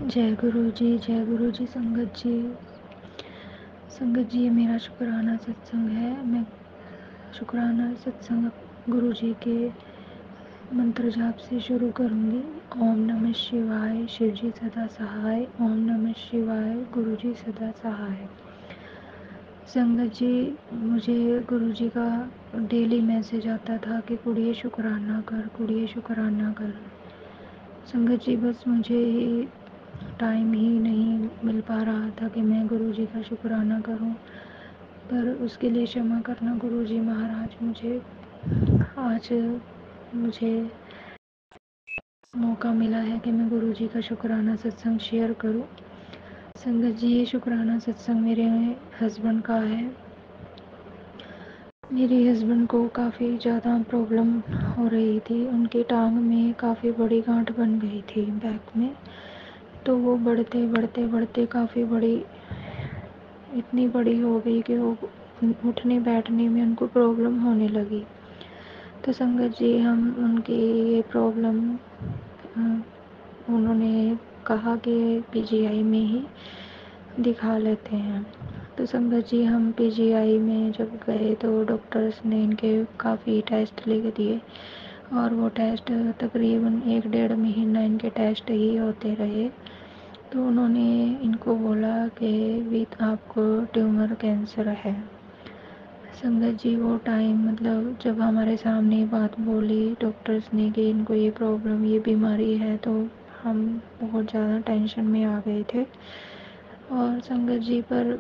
जय गुरु जी संगत जी। संगत जी, ये मेरा शुक्राना सत्संग है। मैं शुक्राना सत्संग गुरु जी के मंत्र जाप से शुरू करूँगी। ओम नमः शिवाय, शिव जी सदा सहाय। ओम नमः शिवाय, गुरु जी सदा सहाय। संगत जी, मुझे गुरु जी का डेली मैसेज आता था कि कुड़िए शुक्राना कर, कुड़िए शुक्राना कर। संगत जी, बस मुझे टाइम ही नहीं मिल पा रहा था कि मैं गुरु जी का शुक्राना करूं, पर उसके लिए क्षमा करना गुरु जी महाराज। आज मुझे मौका मिला है कि मैं गुरु जी का शुक्राना सत्संग शेयर करूं। संगत जी, ये शुक्राना सत्संग मेरे हस्बैंड का है। मेरे हस्बैंड को काफ़ी ज़्यादा प्रॉब्लम हो रही थी। उनकी टांग में काफ़ी बड़ी गांठ बन गई थी बैक में। तो वो बढ़ते बढ़ते बढ़ते काफ़ी बड़ी, इतनी बड़ी हो गई कि वो उठने बैठने में उनको प्रॉब्लम होने लगी। तो संगत जी, हम उनकी ये प्रॉब्लम उन्होंने कहा कि पीजीआई में ही दिखा लेते हैं। तो संगत जी, हम पीजीआई में जब गए तो डॉक्टर्स ने इनके काफ़ी टेस्ट लिख दिए और वो टेस्ट तकरीबन 1-1.5 महीना इनके टेस्ट ही होते रहे। तो उन्होंने इनको बोला कि भी आपको ट्यूमर कैंसर है। संगत जी, वो टाइम मतलब जब हमारे सामने बात बोली डॉक्टर्स ने कि इनको ये प्रॉब्लम, ये बीमारी है, तो हम बहुत ज़्यादा टेंशन में आ गए थे। और संगत जी, पर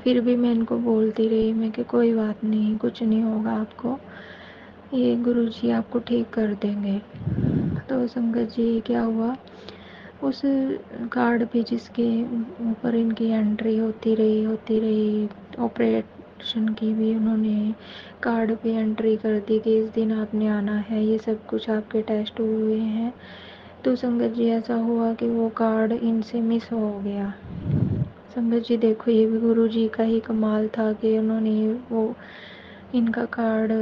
फिर भी मैं इनको बोलती रही मैं कि कोई बात नहीं, कुछ नहीं होगा आपको, ये गुरु जी आपको ठीक कर देंगे। तो संगत जी, क्या हुआ, उस कार्ड पे जिसके ऊपर इनकी एंट्री होती रही, ऑपरेशन की भी उन्होंने कार्ड पे एंट्री कर दी कि इस दिन आपने आना है, ये सब कुछ आपके टेस्ट हुए हैं। तो संगत जी, ऐसा हुआ कि वो कार्ड इनसे मिस हो गया। संगत जी, देखो, ये भी गुरु जी का ही कमाल था कि उन्होंने वो इनका कार्ड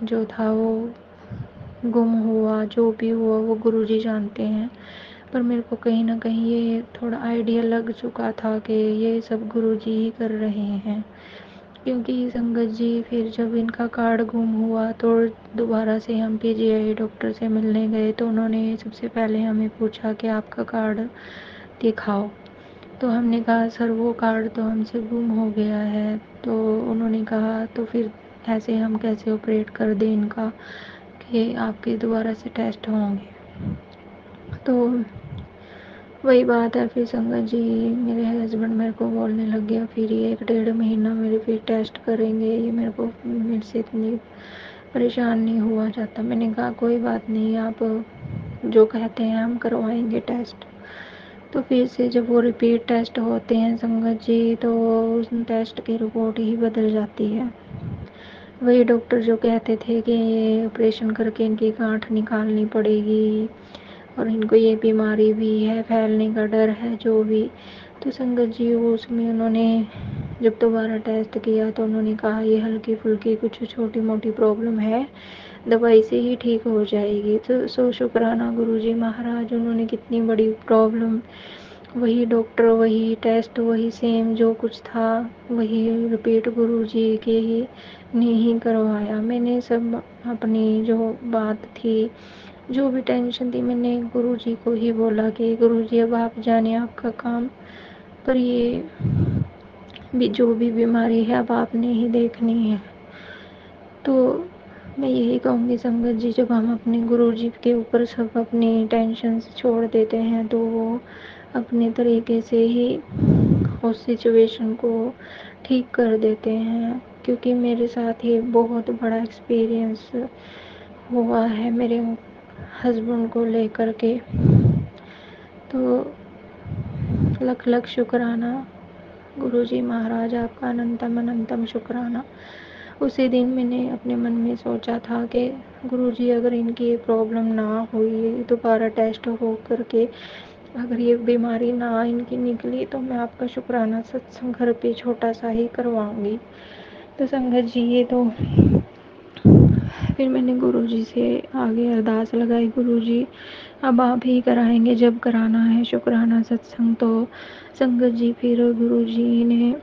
जो था वो गुम हुआ। जो भी हुआ वो गुरु जी जानते हैं, पर मेरे को कहीं ना कहीं ये थोड़ा आइडिया लग चुका था कि ये सब गुरु जी ही कर रहे हैं। क्योंकि संगत जी, फिर जब इनका कार्ड गुम हुआ तो दोबारा से हम पीजीआई डॉक्टर से मिलने गए तो उन्होंने सबसे पहले हमें पूछा कि आपका कार्ड दिखाओ। तो हमने कहा सर, वो कार्ड तो हमसे गुम हो गया है। तो उन्होंने कहा तो फिर ऐसे हम कैसे ऑपरेट कर दें इनका कि आपके दोबारा से टेस्ट होंगे। तो वही बात है। फिर संगत जी, मेरे हस्बैंड मेरे को बोलने लग गया फिर ये 1-1.5 महीना मेरे फिर टेस्ट करेंगे। ये मेरे से इतनी परेशान नहीं हुआ जाता। मैंने कहा कोई बात नहीं, आप जो कहते हैं हम करवाएंगे टेस्ट। तो फिर से जब वो रिपीट टेस्ट होते हैं संगत जी, तो उस टेस्ट की रिपोर्ट ही बदल जाती है। वही डॉक्टर जो कहते थे कि ये ऑपरेशन करके इनकी गांठ निकालनी पड़ेगी और इनको ये बीमारी भी है, फैलने का डर है, जो भी। तो संगत जी, वो उसमें उन्होंने जब दोबारा टेस्ट किया तो उन्होंने कहा ये हल्की फुल्की कुछ छोटी मोटी प्रॉब्लम है, दवाई से ही ठीक हो जाएगी। तो सो शुक्राना गुरु जी महाराज, उन्होंने कितनी बड़ी प्रॉब्लम, वही डॉक्टर, वही टेस्ट, वही सेम जो कुछ था वही रिपीट गुरु जी के ही ने ही करवाया। मैंने सब अपनी जो बात थी, जो भी टेंशन थी, मैंने गुरु जी को ही बोला कि गुरु जी अब आप जाने आपका काम, पर ये भी जो भी बीमारी है अब आपने ही देखनी है। तो मैं यही कहूँगी संगत जी, जब हम अपने गुरु जी के ऊपर सब अपनी टेंशन छोड़ देते हैं तो वो अपने तरीके से ही उस सिचुएशन को ठीक कर देते हैं। क्योंकि मेरे साथ ये बहुत बड़ा एक्सपीरियंस हुआ है मेरे हस्बैंड को लेकर के। तो लख लख शुक्राना गुरुजी महाराज, आपका अनंतम अनंतम शुक्राना। उसी दिन मैंने अपने मन में सोचा था कि गुरुजी, अगर इनकी ये प्रॉब्लम ना हुई, दोबारा टेस्ट हो करके अगर ये बीमारी ना इनकी निकली, तो मैं आपका शुक्राना सत्संग घर पे छोटा सा ही करवाऊंगी। तो संगत जी, ये तो फिर मैंने गुरुजी से आगे अरदास लगाई, गुरुजी अब आप ही कराएंगे जब कराना है शुक्राना सत्संग। तो संगत जी फिर गुरुजी ने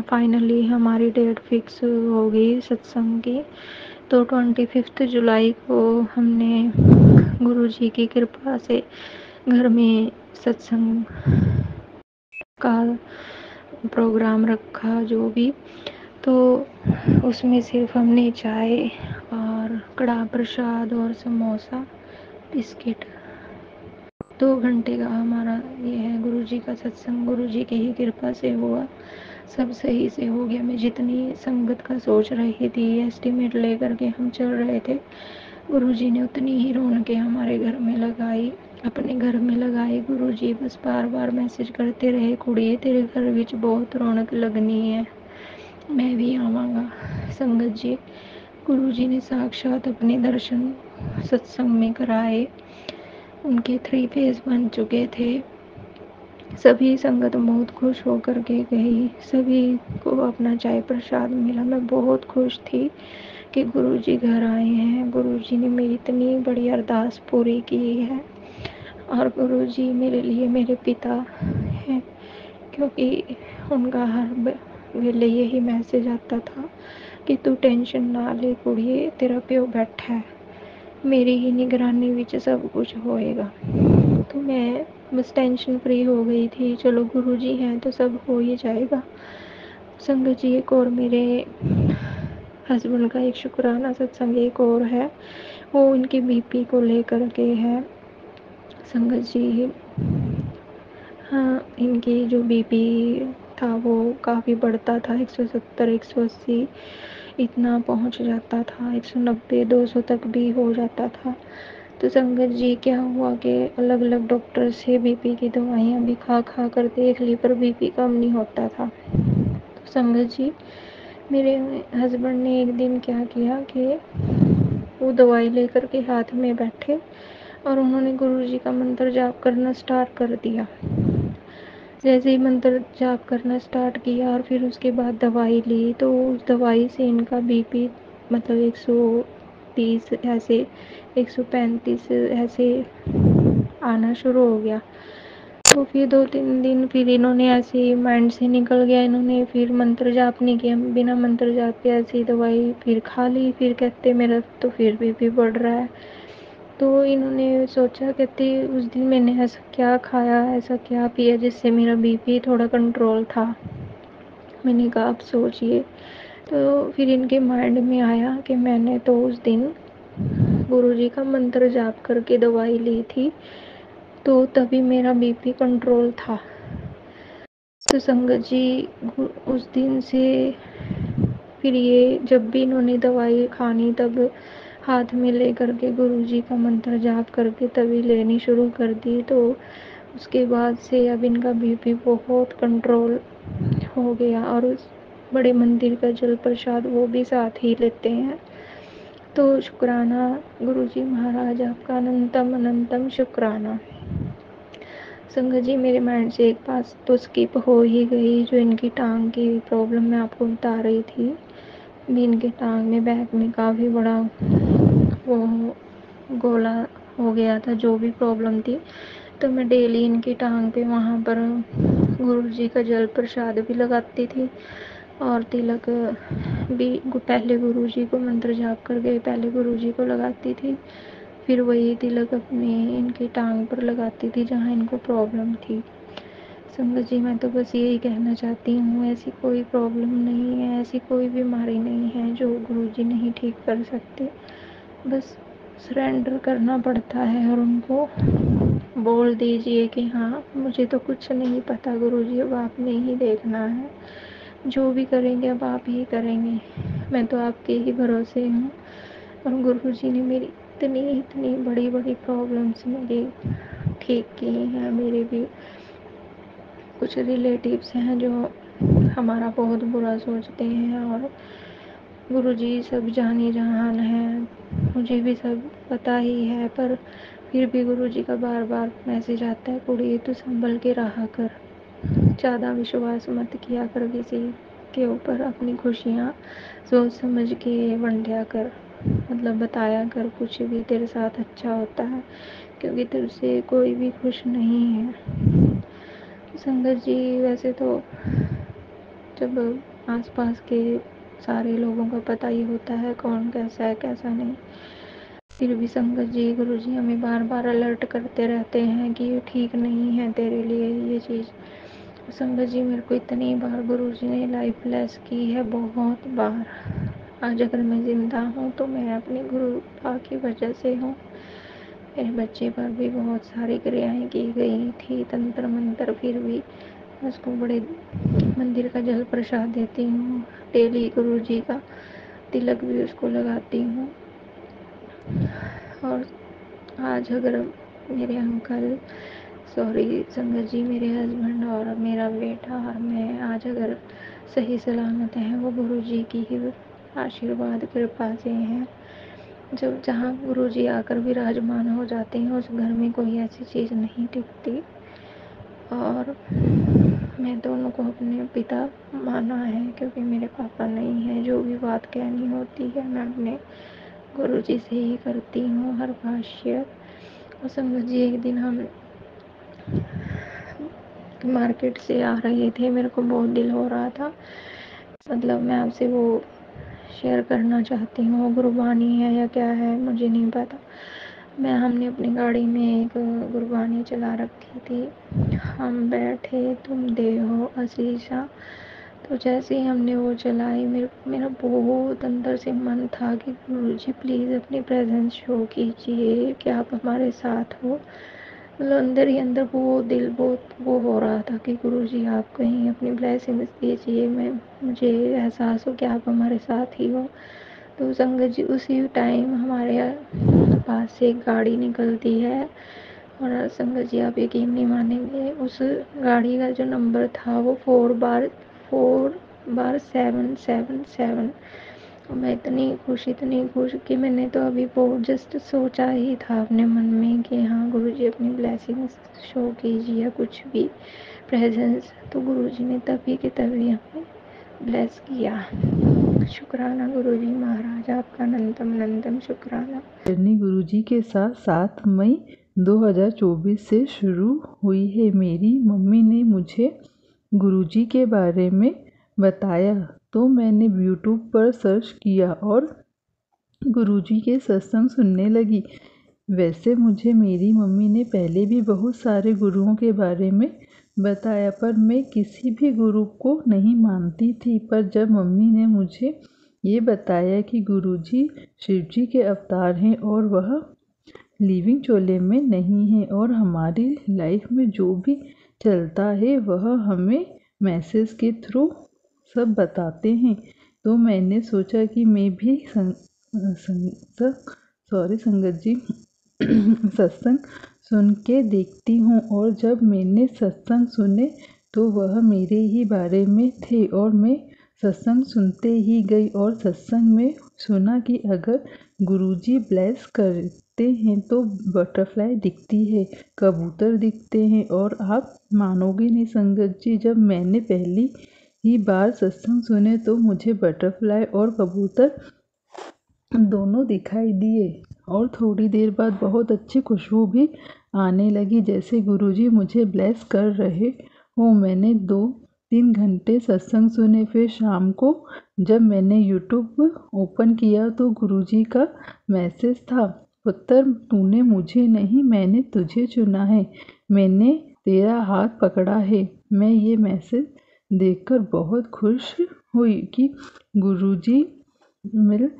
फाइनली हमारी डेट फिक्स हो गई सत्संग की। तो 25 जुलाई को हमने गुरुजी की कृपा से घर में सत्संग का प्रोग्राम रखा जो भी। तो उसमें सिर्फ हमने चाय और कड़ा प्रसाद और समोसा बिस्किट 2 घंटे का हमारा ये है गुरुजी का सत्संग। गुरुजी की ही कृपा से हुआ, सब सही से हो गया। मैं जितनी संगत का सोच रही थी, एस्टिमेट लेकर के हम चल रहे थे, गुरुजी ने उतनी ही रौनकें हमारे घर में लगाई, अपने घर में लगाई। गुरुजी बस बार बार मैसेज करते रहे, कुड़िए तेरे घर विच बहुत रौनक लगनी है, मैं भी आवांगा। संगत जी, गुरुजी ने साक्षात अपने दर्शन सत्संग में कराए। उनके 3 फेज बन चुके थे। सभी संगत बहुत खुश होकर के गई, सभी को अपना चाय प्रसाद मिला। मैं बहुत खुश थी कि गुरुजी घर आए हैं। गुरुजी ने मेरी इतनी बड़ी अरदास पूरी की है। और गुरुजी मेरे लिए मेरे पिता हैं, क्योंकि उनका हर वेले यही मैसेज आता था कि तू टेंशन ना ले कुड़िए, तेरा प्यो बैठा है, मेरी ही निगरानी विच सब कुछ होएगा। तो मैं बस टेंशन फ्री हो गई थी, चलो गुरुजी हैं तो सब हो ही जाएगा। संगत जी, एक और मेरे हस्बैंड का एक शुक्राना सत्संग एक और है, वो इनकी बीपी को लेकर के है। संगत जी, हाँ, इनकी जो बीपी था वो काफ़ी बढ़ता था, 170 180 इतना पहुंच जाता था, 190 200 तक भी हो जाता था। तो संगत जी, क्या हुआ कि अलग अलग डॉक्टर से बीपी की दवाइयाँ भी खा खा कर देख ली, पर बीपी कम नहीं होता था। तो संगत जी, मेरे हस्बैंड ने एक दिन क्या किया कि वो दवाई लेकर के हाथ में बैठे और उन्होंने गुरुजी का मंत्र जाप करना स्टार्ट कर दिया। जैसे ही मंत्र जाप करना स्टार्ट किया और फिर उसके बाद दवाई ली, तो उस दवाई से इनका बीपी मतलब 130 ऐसे 135 ऐसे आना शुरू हो गया। तो फिर 2-3 दिन फिर इन्होंने ऐसे ही माइंड से निकल गया, इन्होंने फिर मंत्र जाप नहीं किया, बिना मंत्र जाप के ऐसी दवाई फिर खा ली। फिर कहते मेरा तो फिर बीपी बढ़ रहा है। तो इन्होंने सोचा, कहते उस दिन मैंने ऐसा क्या खाया, ऐसा क्या पिया जिससे मेरा बीपी थोड़ा कंट्रोल था। मैंने कहा आप सोचिए। तो फिर इनके माइंड में आया कि मैंने तो उस दिन गुरुजी का मंत्र जाप करके दवाई ली थी, तो तभी मेरा बीपी कंट्रोल था। तो संगत जी, उस दिन से फिर ये जब भी इन्होंने दवाई खानी तब हाथ में लेकर के गुरुजी का मंत्र जाप करके तभी लेनी शुरू कर दी। तो उसके बाद से अब इनका बीपी बहुत कंट्रोल हो गया। और उस बड़े मंदिर का जल प्रसाद वो भी साथ ही लेते हैं। तो शुक्राना गुरुजी महाराज, आपका अनंतम अनंतम शुक्राना। संगत जी, मेरे माइंड से एक बात तो स्किप हो ही गई, जो इनकी टांग की प्रॉब्लम मैं आपको बता रही थी। इनके टांग में बैक में काफ़ी बड़ा वो गोला हो गया था, जो भी प्रॉब्लम थी। तो मैं डेली इनकी टांग पे वहाँ पर गुरुजी का जल प्रसाद भी लगाती थी और तिलक भी पहले गुरुजी को मंत्र जाप कर गए पहले गुरुजी को लगाती थी, फिर वही तिलक अपने इनकी टांग पर लगाती थी जहाँ इनको प्रॉब्लम थी। संगत जी, मैं तो बस यही कहना चाहती हूँ, ऐसी कोई प्रॉब्लम नहीं है, ऐसी कोई बीमारी नहीं है जो गुरुजी नहीं ठीक कर सकते। बस सरेंडर करना पड़ता है और उनको बोल दीजिए कि हाँ, मुझे तो कुछ नहीं पता गुरुजी, अब आपने ही देखना है, जो भी करेंगे अब आप ही करेंगे, मैं तो आपके ही भरोसे हूँ। और गुरुजी ने मेरी इतनी इतनी बड़ी बड़ी प्रॉब्लम्स मेरी ठीक की हैं। मेरे भी कुछ रिलेटिव्स हैं जो हमारा बहुत बुरा सोचते हैं, और गुरुजी सब जानी जहान है, मुझे भी सब पता ही है, पर फिर भी गुरुजी का बार बार मैसेज आता है, कुड़ी तू संभल के रहा कर, ज़्यादा विश्वास मत किया कर किसी के ऊपर, अपनी खुशियाँ सोच समझ के वंड्या कर। मतलब बताया कर, कुछ भी तेरे साथ अच्छा होता है, क्योंकि तुझसे कोई भी खुश नहीं है। संगत जी, वैसे तो जब आसपास के सारे लोगों को पता ही होता है कौन कैसा है कैसा नहीं, फिर भी संगत जी, गुरु जी हमें बार बार अलर्ट करते रहते हैं कि ये ठीक नहीं है तेरे लिए ये चीज़। संगत जी, मेरे को इतनी बार गुरु जी ने लाइफ ब्लेस की है, बहुत बार। आज अगर मैं जिंदा हूँ तो मैं अपनी गुरुपा की वजह से हूँ। मेरे बच्चे पर भी बहुत सारी क्रियाएं की गई थी, तंत्र मंत्र, फिर भी उसको बड़े मंदिर का जल प्रसाद देती हूँ, डेली गुरु जी का तिलक भी उसको लगाती हूँ। और आज अगर मेरे अंकल, सॉरी संगत जी, मेरे हस्बैंड और मेरा बेटा और मैं आज अगर सही सलामत हैं, वो गुरु जी की ही आशीर्वाद कृपा से हैं। जब जहाँ गुरु जी आकर विराजमान हो जाते हैं, उस घर में कोई ऐसी चीज़ नहीं टिकती। और मैं दोनों को अपने पिता माना है, क्योंकि मेरे पापा नहीं है। जो भी बात कहनी होती है मैं अपने गुरु जी से ही करती हूँ, हर भाष्य। और संगत जी, एक दिन हम मार्केट से आ रहे थे, मेरे को बहुत दिल हो रहा था, मतलब मैं आपसे वो शेयर करना चाहती हूँ। गुरबानी है या क्या है मुझे नहीं पता। हमने अपनी गाड़ी में एक गुरबानी चला रखी थी, हम बैठे तुम देहो असीसा। तो जैसे ही हमने वो चलाई, मेरा बहुत अंदर से मन था कि गुरुजी प्लीज़ अपनी प्रेजेंस शो कीजिए, कि आप हमारे साथ हो। मतलब अंदर ही अंदर वो दिल बहुत वो हो रहा था कि गुरुजी आप कहीं अपनी ब्लेसिंग्स दीजिए, मुझे एहसास हो कि आप हमारे साथ ही हो। तो संगत जी, उसी टाइम हमारे पास से एक गाड़ी निकलती है, और संगत जी आप यकीन नहीं मानेंगे, उस गाड़ी का जो नंबर था वो 4/777। मैं इतनी खुश कि मैंने तो अभी वो जस्ट सोचा ही था अपने मन में कि हाँ गुरुजी अपनी ब्लेसिंग्स शो कीजिए, कुछ भी प्रेजेंस। तो गुरुजी ने तभी के तभी हमें ब्लेस किया। शुक्राना गुरुजी महाराज, आपका अनंतम अनंतम शुक्राना। जर्नी गुरुजी के साथ 7 मई 2024 से शुरू हुई है। मेरी मम्मी ने मुझे गुरुजी के बारे में बताया तो मैंने यूट्यूब पर सर्च किया और गुरुजी के सत्संग सुनने लगी। वैसे मुझे मेरी मम्मी ने पहले भी बहुत सारे गुरुओं के बारे में बताया, पर मैं किसी भी गुरु को नहीं मानती थी। पर जब मम्मी ने मुझे ये बताया कि गुरुजी शिवजी के अवतार हैं और वह लिविंग चोले में नहीं है, और हमारी लाइफ में जो भी चलता है वह हमें मैसेज के थ्रू सब बताते हैं, तो मैंने सोचा कि मैं भी संगत जी सत्संग सुन के देखती हूँ। और जब मैंने सत्संग सुने तो वह मेरे ही बारे में थे, और मैं सत्संग सुनते ही गई। और सत्संग में सुना कि अगर गुरुजी ब्लेस करते हैं तो बटरफ्लाई दिखती है, कबूतर दिखते हैं। और आप मानोगे नहीं संगत जी, जब मैंने पहली ही बार सत्संग सुने तो मुझे बटरफ्लाई और कबूतर दोनों दिखाई दिए, और थोड़ी देर बाद बहुत अच्छी खुशबू भी आने लगी, जैसे गुरुजी मुझे ब्लेस कर रहे हो। मैंने 2-3 घंटे सत्संग सुने। फिर शाम को जब मैंने यूट्यूब ओपन किया तो गुरुजी का मैसेज था, पुत्र तूने मुझे नहीं मैंने तुझे चुना है, मैंने तेरा हाथ पकड़ा है। मैं ये मैसेज देखकर बहुत खुश हुई कि गुरुजी मिल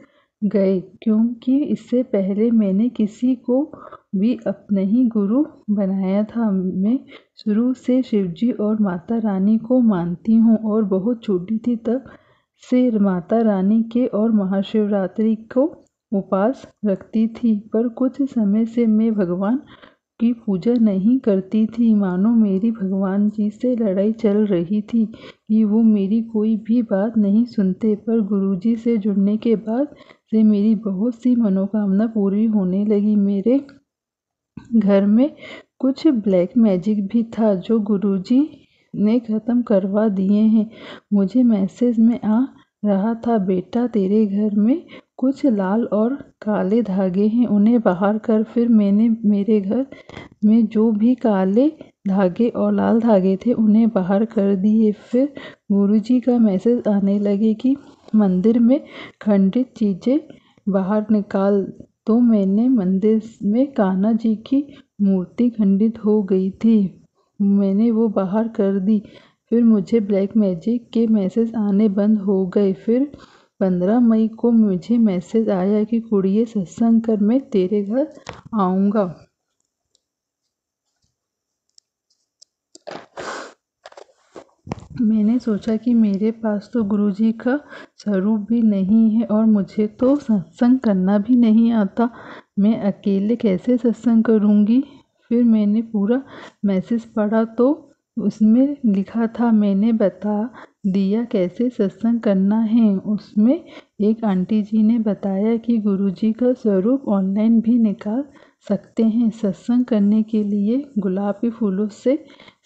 गए, क्योंकि इससे पहले मैंने किसी को भी अपना ही गुरु बनाया था। मैं शुरू से शिवजी और माता रानी को मानती हूँ, और बहुत छोटी थी तब से माता रानी के और महाशिवरात्रि को उपवास रखती थी। पर कुछ समय से मैं भगवान की पूजा नहीं करती थी, मानो मेरी भगवान जी से लड़ाई चल रही थी कि वो मेरी कोई भी बात नहीं सुनते। पर गुरुजी से जुड़ने के बाद से मेरी बहुत सी मनोकामना पूरी होने लगी। मेरे घर में कुछ ब्लैक मैजिक भी था जो गुरुजी ने ख़त्म करवा दिए हैं। मुझे मैसेज में आ रहा था, बेटा तेरे घर में कुछ लाल और काले धागे हैं, उन्हें बाहर कर। फिर मैंने मेरे घर में जो भी काले धागे और लाल धागे थे उन्हें बाहर कर दिए। फिर गुरुजी का मैसेज आने लगे कि मंदिर में खंडित चीज़ें बाहर निकाल। तो मैंने मंदिर में कान्हा जी की मूर्ति खंडित हो गई थी, मैंने वो बाहर कर दी। फिर मुझे ब्लैक मैजिक के मैसेज आने बंद हो गए। फिर 15 मई को मुझे मैसेज आया कि कुड़िए सत्संग कर, मैं तेरे घर आऊँगा। मैंने सोचा कि मेरे पास तो गुरुजी का स्वरूप भी नहीं है और मुझे तो सत्संग करना भी नहीं आता, मैं अकेले कैसे सत्संग करूँगी। फिर मैंने पूरा मैसेज पढ़ा तो उसमें लिखा था, मैंने बता दिया कैसे सत्संग करना है। उसमें एक आंटी जी ने बताया कि गुरुजी का स्वरूप ऑनलाइन भी निकाल सकते हैं। सत्संग करने के लिए गुलाब के फूलों से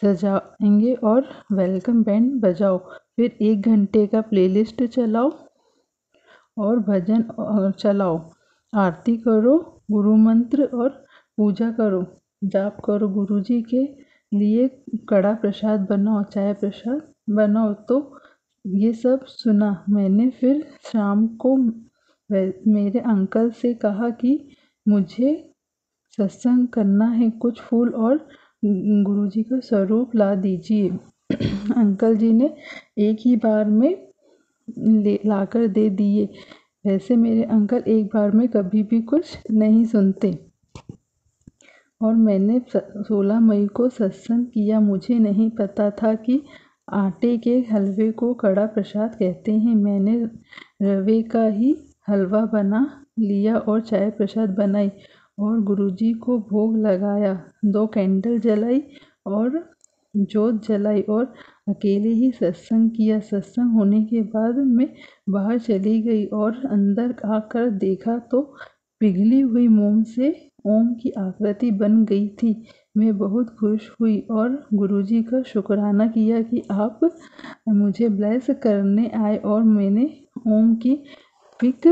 सजाएंगे और वेलकम बैंड बजाओ। फिर 1 घंटे का प्लेलिस्ट चलाओ और भजन चलाओ, आरती करो, गुरु मंत्र और पूजा करो, जाप करो, गुरुजी के लिए कड़ा प्रसाद बनाओ, चाय प्रसाद बनाओ। तो ये सब सुना मैंने। फिर शाम को मेरे अंकल से कहा कि मुझे सत्संग करना है, कुछ फूल और गुरुजी का स्वरूप ला दीजिए। अंकल जी ने एक ही बार में लाकर दे दिए। वैसे मेरे अंकल एक बार में कभी भी कुछ नहीं सुनते। और मैंने 16 मई को सत्संग किया। मुझे नहीं पता था कि आटे के हलवे को कड़ा प्रसाद कहते हैं। मैंने रवे का ही हलवा बना लिया और चाय प्रसाद बनाई और गुरुजी को भोग लगाया, 2 कैंडल जलाई और जोत जलाई और अकेले ही सत्संग किया। सत्संग होने के बाद मैं बाहर चली गई और अंदर आकर देखा तो पिघली हुई मोम से ओम की आकृति बन गई थी। मैं बहुत खुश हुई और गुरुजी का शुक्राना किया कि आप मुझे ब्लेस करने आए। और मैंने ओम की पिक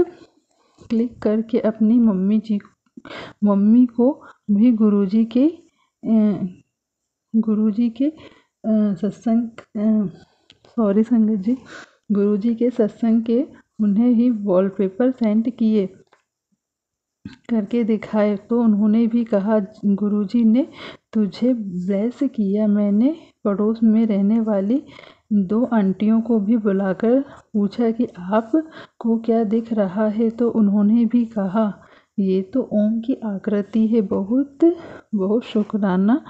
क्लिक करके अपनी मम्मी को भी गुरुजी के सत्संग सॉरी संगत जी, गुरुजी के सत्संग के उन्हें ही वॉलपेपर सेंड किए करके दिखाए। तो उन्होंने भी कहा, गुरुजी ने तुझे ब्लेस किया। मैंने पड़ोस में रहने वाली 2 आंटियों को भी बुलाकर पूछा कि आप को क्या दिख रहा है। तो उन्होंने भी कहा, ये तो ओम की आकृति है। बहुत बहुत शुक्राना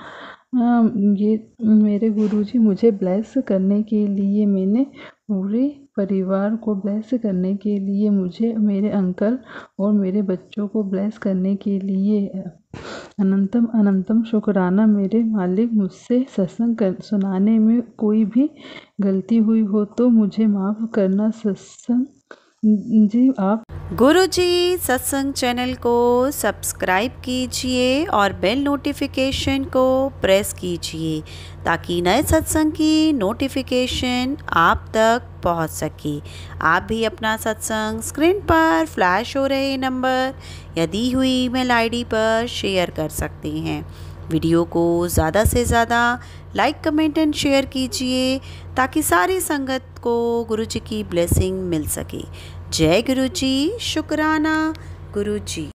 ये मेरे गुरुजी मुझे ब्लेस करने के लिए, मैंने पूरे परिवार को ब्लेस करने के लिए, मुझे मेरे अंकल और मेरे बच्चों को ब्लेस करने के लिए अनंतम अनंतम शुक्राना। मेरे मालिक, मुझसे सत्संग सुनाने में कोई भी गलती हुई हो तो मुझे माफ़ करना। सत्संग जी आप गुरुजी सत्संग चैनल को सब्सक्राइब कीजिए और बेल नोटिफिकेशन को प्रेस कीजिए ताकि नए सत्संग की नोटिफिकेशन आप तक पहुंच सके। आप भी अपना सत्संग स्क्रीन पर फ्लैश हो रहे नंबर या दी हुई ईमेल आईडी पर शेयर कर सकते हैं। वीडियो को ज़्यादा से ज़्यादा लाइक, कमेंट एंड शेयर कीजिए ताकि सारी संगत को गुरुजी की ब्लेसिंग मिल सके। जय गुरुजी, शुक्राना गुरुजी।